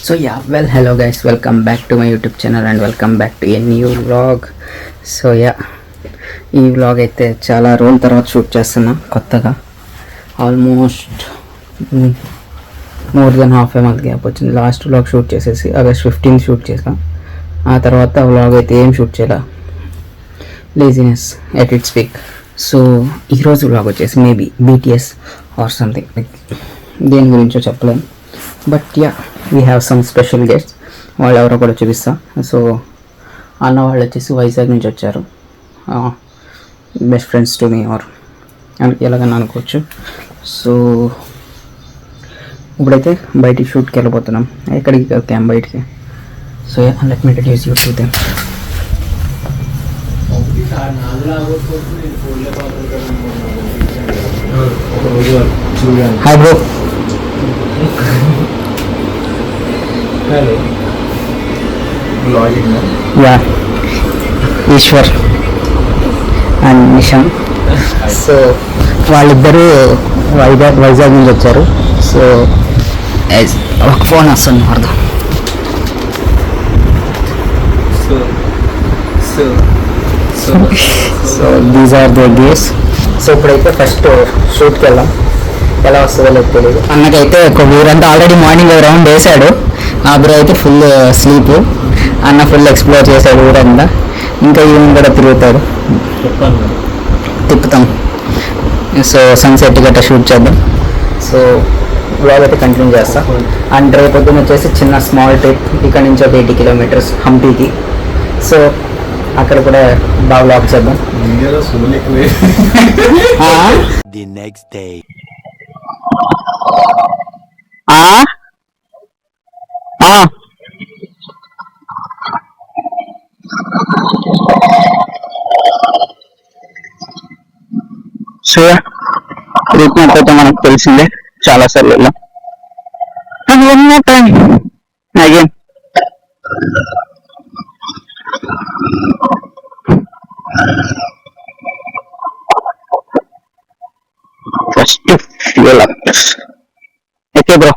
Hello guys, welcome back to my YouTube channel and welcome back to a new vlog. ఈ vlog అయితే చాలా రోజుల తర్వాత shoot చేస్తున్నా కొత్తగా. ఆల్మోస్ట్ మోర్ దెన్ హాఫ్ ఏ మంత్ గ్యాప్ వచ్చింది. లాస్ట్ వ్లాగ్ షూట్ చేసేసి ఆగస్ట్ 15 షూట్ చేసా. ఆ తర్వాత వ్లాగ్ అయితే ఏం షూట్ చేయాల, laziness at it speak. So ఈరోజు వ్లాగ్ వచ్చేసి maybe BTS or something, like దేని గురించో చెప్పలేను. But yeah, we have some special guests. వాళ్ళు ఎవరో కూడా చూపిస్తా. సో అన్న వాళ్ళు వచ్చేసి వైజాగ్ నుంచి వచ్చారు. Best friends to me are ఎలాగని అనుకోవచ్చు. సో ఇప్పుడైతే బయటికి షూట్కి వెళ్ళిపోతున్నాం. ఎక్కడికి వెళ్తాం బయటికి. So let me introduce you to them. Hi bro. Hello. Vlogging now? Yeah. Ishwar and Nishant. So వాళ్ళిద్దరూ వైజాగ్ నుంచి వచ్చారు. సో ఒక ఫోన్ వస్తుంది అర్థం. So these are the guys. So ఇప్పుడైతే ఫస్ట్ షూట్కి వెళ్దాం. ఎలా వస్తుందో లేదు తెలియదు. అన్నకైతే ఒక ఊరంతా ఆల్రెడీ మార్నింగ్ రౌండ్ వేసాడు. ఆ బ్రో అయితే ఫుల్ స్లీప్. అన్న ఫుల్ ఎక్స్ప్లోర్ చేశాడు ఊరంతా. ఇంకా ఈవినింగ్ కూడా తిరుగుతాడు, తిప్పుతాం. సో సన్సెట్ గట్రా షూట్ చేద్దాం. సో వ్లాగ్ అయితే కంటిన్యూ చేస్తాం. అండ్ రేపు పొద్దున్న వచ్చేసి చిన్న స్మాల్ ట్రిప్ ఇక్కడ నుంచి ఒక 80 కిలోమీటర్స్ హంపీకి. సో అక్కడ కూడా బాగా వ్లాగ్ చేద్దాం. The next day. So treatment అయితే మనకు తెలిసిందే, చాలా సార్లు వెళ్ళాం. Again first fuel up. Okay bro.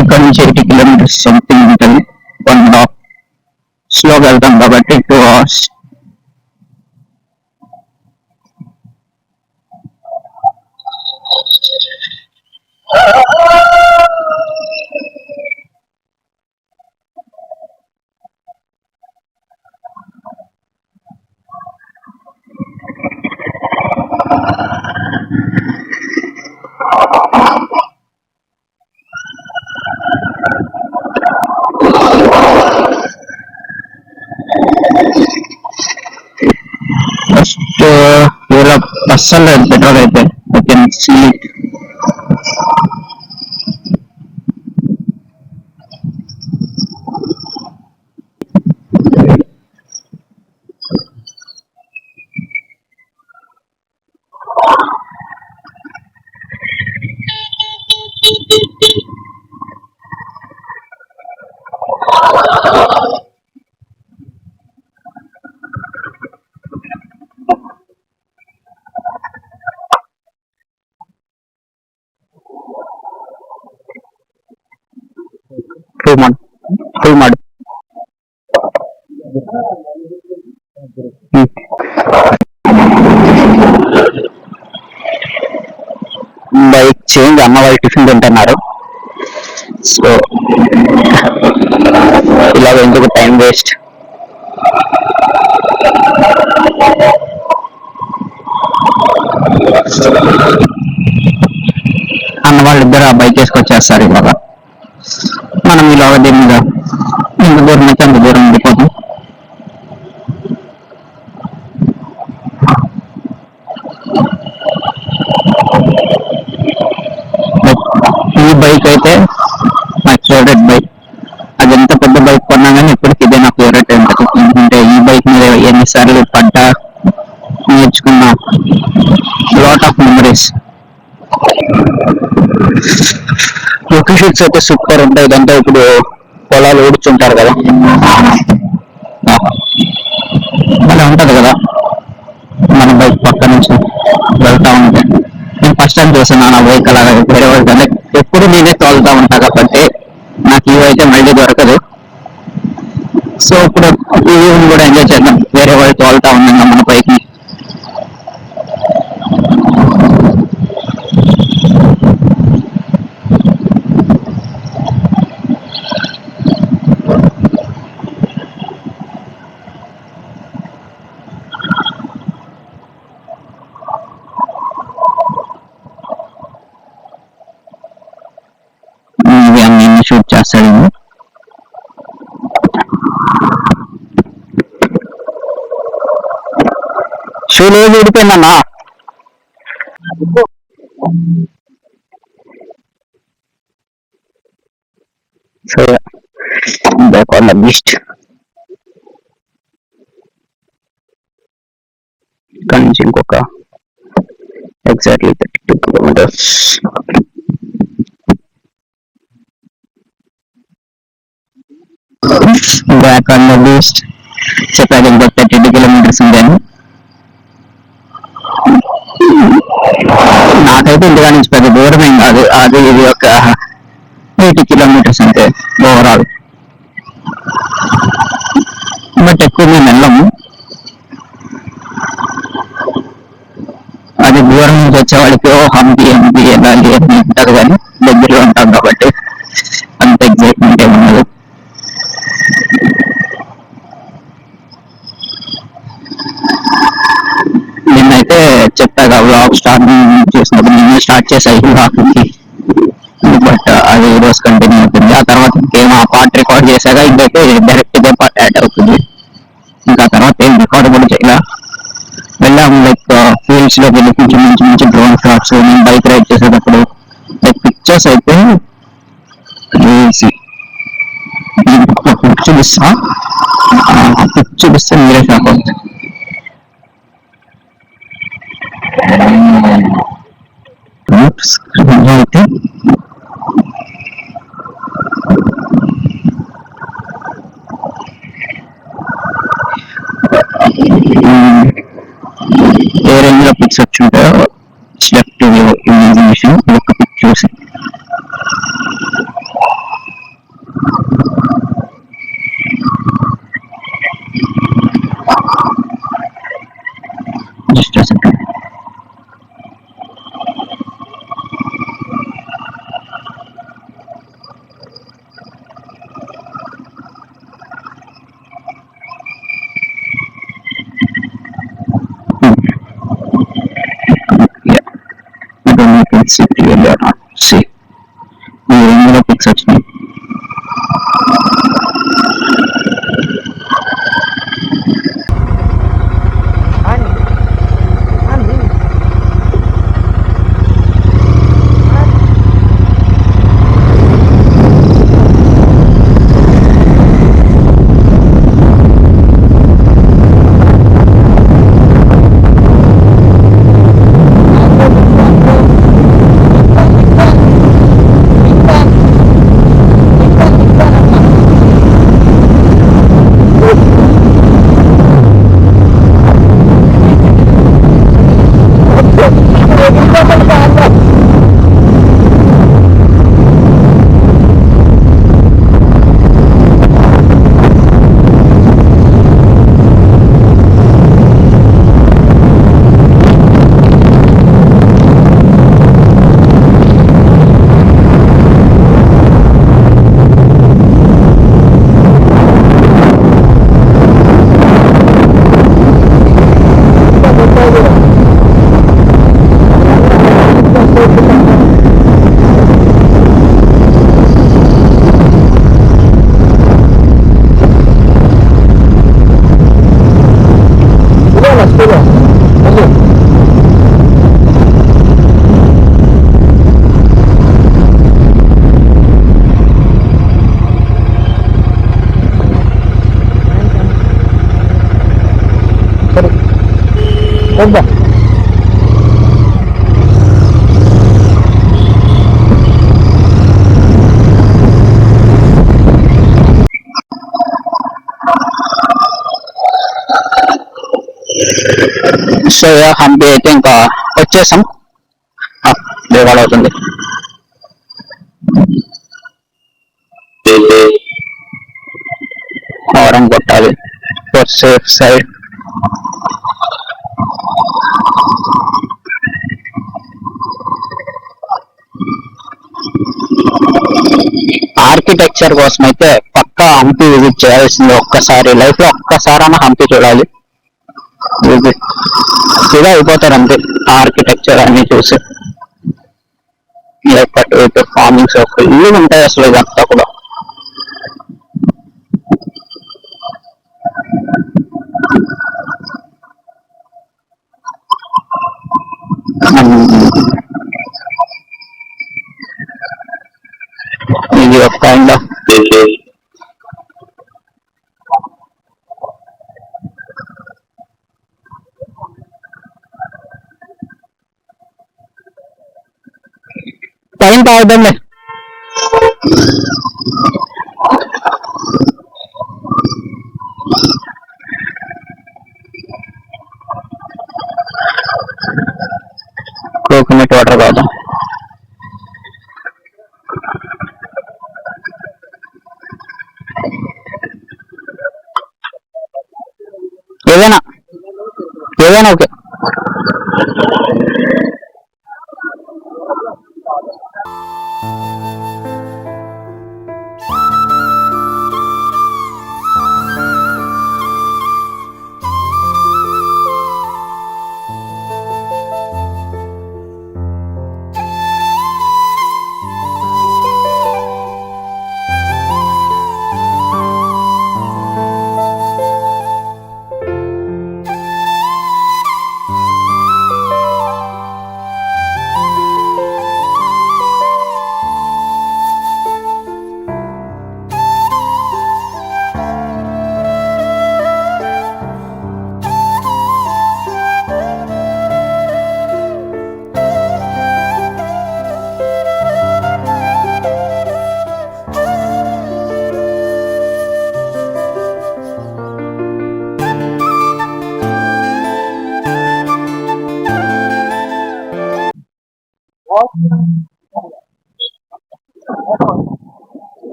ఇక్కడ నుంచి 80 కిలోమీటర్స్ సంథింగ్ ఉంటుంది. 1.5 స్లోగా వెళ్తాం కాబట్టి 2 hours. ఇలా అస్సలు పెట్రోల్ అయితే స్లీప్. ಫುಲ್ ಮಾಡಿ బైక్ చేంజ్. అమ్మ వాళ్ళు టిఫిన్ తింటున్నారు. సో ఇలాగ ఎందుకు టైం వేస్ట్. అన్న వాళ్ళిద్దరు ఆ బైక్ వేసుకొచ్చేస్తారు. ఇలాగా మనం ఇలాగ దీని మీద ఎంత దూరం అయితే అంత దూరం ఉండిపోతాం. ఎన్నిసార్లు పడ్డా నేర్చుకున్నా, లాట్ ఆఫ్ మెమరీస్. లొకేషన్స్ అయితే సూపర్ ఉంటాయి. ఇదంతా ఇప్పుడు పొలాలు ఊడ్చుంటారు కదా, అలా ఉంటది కదా. మన బైక్ పక్క నుంచి వెళ్తా ఉంటే నేను ఫస్ట్ టైం చూసాను నా బైక్ అలాగా వేరే వాళ్ళకి. అంటే ఎప్పుడు నేనే తోలుతా ఉంటా కాబట్టి నాకు ఇవి అయితే మళ్ళీ దొరకదు. సో ఇప్పుడు ఇవి కూడా ఎంజాయ్ చేద్దాం, వేరే వాళ్ళు తోలుతా ఉన్నాం మన బైక్ ని. అన్ని షూట్ చేస్తాడు. షూ లేదు ఊడిపోయిందన్నా. So back on the beast. ఇక్కడ నుంచి ఇంకొక exactly 32 kilometres. Back on the beast. చెప్పాను ఇంకా 32 కిలోమీటర్స్ ఉందని. నాకైతే ఇంటికా నుంచి పెద్ద దూరమేం కాదు, అది ఇది ఒక 80 కిలోమీటర్స్ అంతే ఓవరాల్. బట్ ఎక్కువ మేము వెళ్ళము, అది దూరం నుంచి వచ్చే వాళ్ళకి హంపి హంపి వెళ్ళాలి అని ఉంటారు, కానీ దగ్గరలో ఉంటాం కాబట్టి అంత ఎగ్జైట్మెంట్ ఏముండదు. నేనైతే చెప్పాగా వ్లాగ్ స్టార్ట్ చేసినప్పుడు నేను స్టార్ట్ చేశాను వ్లాగ్కి, బట్ అది ఈ రోజు కంటిన్యూ అవుతుంది. ఆ తర్వాత ఇంకేం ఆ పార్ట్ రికార్డ్ చేశాక ఇంకైతే డైరెక్ట్ ఇదే పార్ట్ యాడ్ అవుతుంది. ఇంకా తర్వాత ఏం రికార్డ్ కూడా చేయాల. వెళ్ళాము లైక్ ఫీల్డ్స్ లో వెళ్ళి కొంచెం మంచి మంచి డ్రోన్ షాట్స్, నేను బైక్ రైడ్ చేసేటప్పుడు లైక్ పిక్చర్స్ అయితే చూపిస్తే మీరే షాక్ అవుతుంది. అయితే ఏ రేంజ్ లో పిక్స్ వచ్చి ఉంటాయో లెఫ్ట్ ఇమాజినేషన్ ఒక పిక్ చూసి జస్ట్ సెకండ్. ఈ రేంజ్ లో పిక్స్ వచ్చినాయి. అబ్బా. సో హంపి అయితే ఇంకా వచ్చేసాం. దేవాడ అవుతుంది. హారన్ కొట్టాలి ఫర్ సేఫ్ సైడ్. ఆర్కిటెక్చర్ కోసం అయితే పక్కా హంపి విజిట్ చేయాల్సింది. ఒక్కసారి లైఫ్ లో ఒక్కసారైనా హంపి చూడాలి. విజిట్ ఇలా అయిపోతారు అంతే ఆర్కిటెక్చర్ అన్ని చూసి. అటు ఇటు ఫార్మింగ్స్ ఇల్లు ఉంటాయి అసలు ఇదంతా కూడా. ఇది ఒక కైండ్ ఆఫ్ టైం తాగుదండి. కోకోనట్ వాటర్ తాగుదాం. ఏదైనా ఏదైనా ఓకే.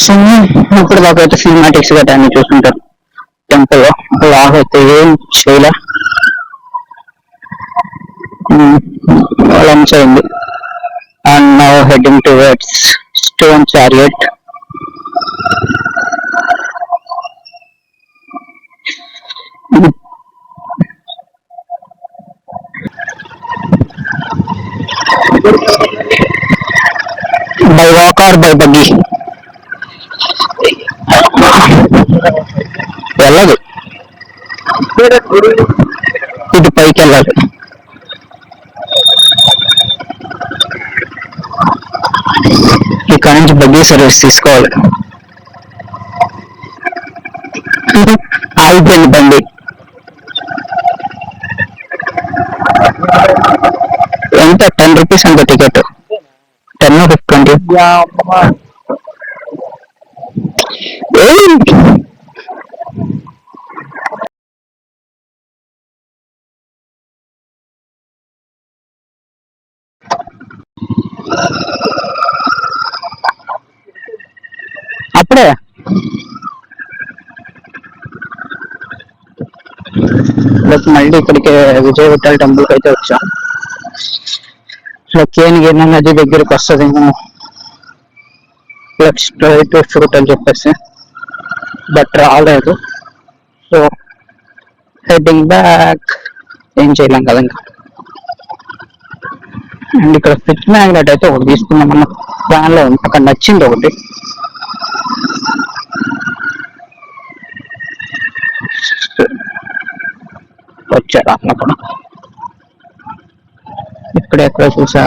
సో ఇప్పుడు దాకా అయితే సినిమాటిక్స్ గట్రా అన్ని చూస్తుంటారు. టెంపుల్ లో లాగ్ అయితే ఏం చేయలే. లంచ్ అయింది. And now heading towards stone chariot. By walk are by buggy వెళ్ళదు. ఇటు పైకి వెళ్ళాలి. ఇక్కడ నుంచి బగ్గీ సర్వీస్ తీసుకోవాలి. ఆగిపోయింది బండి. ఎంత 10 రూపీస్ అంత టికెట్. 10 or 20. అప్పుడే మళ్ళీ ఇక్కడికి విజయ విఠల్ టెంపుల్ కి అయితే వచ్చాం. కేనిగిరి నది దగ్గరికి వస్తుందేమో లెట్స్ ట్రై టు షూట్ అని చెప్పేసి, బట్ రాలేదు. So heading back. ఏం చేయలేం కదా ఇంకా. అండ్ ఇక్కడ ఫిట్ మ్యాగ్నెట్ అయితే ఒకటి తీసుకున్నాం అన్న ప్లాన్ లో ఉంది. అక్కడ నచ్చింది ఒకటి. వచ్చారు అన్నప్పుడు ఎక్కడ చూసా.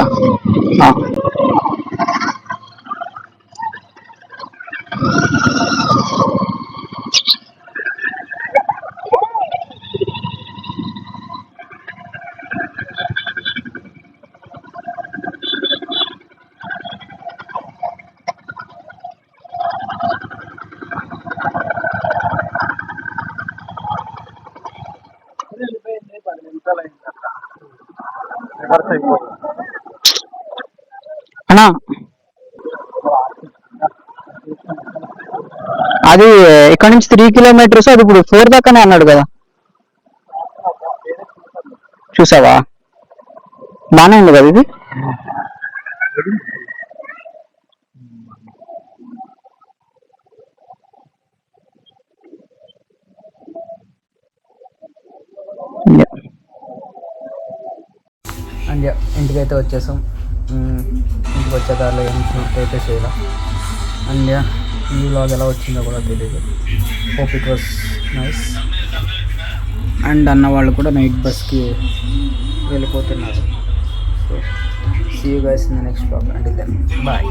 అన్నా అది ఇక్కడ నుంచి 3 కిలోమీటర్స్, అది ఇప్పుడు 4 దాకానే అన్నాడు కదా. చూసావా, బాగానే ఉంది కదా ఇది. అండ్ ఇంటికైతే వచ్చేసాం. ఇంటికి వచ్చే దారిలో ఏం షూట్ అయితే చేయాలి. అండ్ ఈ వ్లాగ్ ఎలా వచ్చిందో కూడా తెలియదు. Hope it was nice. And అన్న వాళ్ళు కూడా నైట్ బస్కి వెళ్ళిపోతున్నారు. So see you guys in the next vlog. Until then bye.